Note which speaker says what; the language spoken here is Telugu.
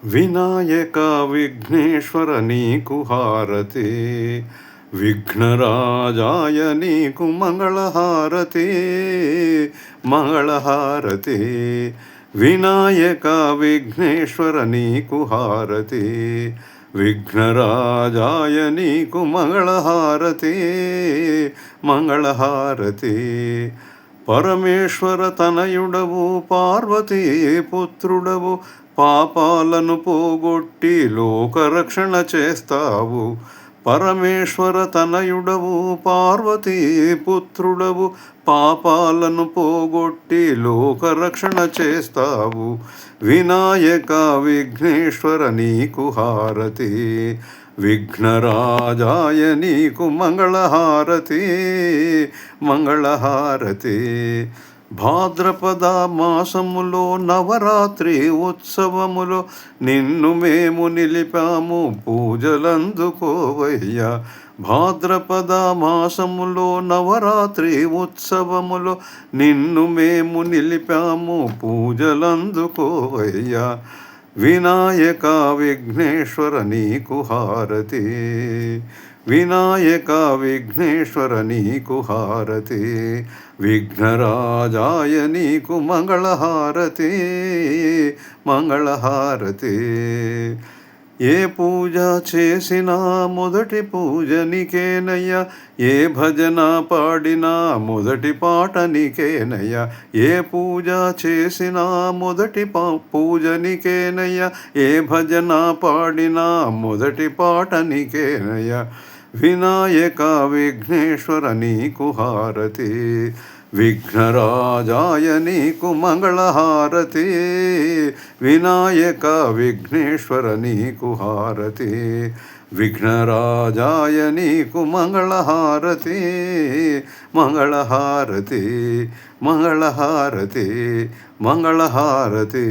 Speaker 1: వినాయక విఘ్నేశ్వర నీకు హారతి, విఘ్నరాజాయ నీకు మంగళహారతి, మంగళహారతి. వినాయక విఘ్నేశ్వర నీకు హారతి, విఘ్నరాజాయ నీకు మంగళహారతి, మంగళహారతి. పరమేశ్వర తనయుడవు పార్వతీ పుత్రుడవు, పాపాలను పోగొట్టి లోకరక్షణ చేస్తావు. పరమేశ్వర తనయుడవు పార్వతీ పుత్రుడవు, పాపాలను పోగొట్టి లోకరక్షణ చేస్తావు. వినాయక విఘ్నేశ్వర నీకు హారతి, విఘ్నరాజాయ నీకు మంగళహారతి, మంగళహారతి. భాద్రపద మాసములో నవరాత్రి ఉత్సవములో నిన్ను మేము నిలిపాము, పూజలందుకోవయ్యా. భాద్రపద మాసములో నవరాత్రి ఉత్సవములో నిన్ను మేము నిలిపాము, పూజలందుకోవయ్యా. వినాయక విఘ్నేశ్వర నీకు హారతి, వినాయక విఘ్నేశ్వర నీకు హారతి, విఘ్నరాజాయ నీకు మంగళహారతి, మంగళహారతి. ఏ పూజ చేసినా మొదటి పూజ నీకేనయ్యా, ఏ భజన పాడినా మొదటి పాట నీకేనయ్యా. ఏ పూజ చేసినా మొదటి పూజ నీకేనయ్యా, ఏ భజన పాడినా మొదటి పాట నీకేనయ్యా. వినాయక విఘ్నేశ్వర నీకు హారతి, విఘ్నరాజాయ నీకు మంగళహారతి, వినాయక విఘ్నేశ్వర నీకు హారతి, విఘ్నరాజాయ నీకు మంగళహారతి, మంగళహారతి, మంగళహారతి, మంగళహారతి.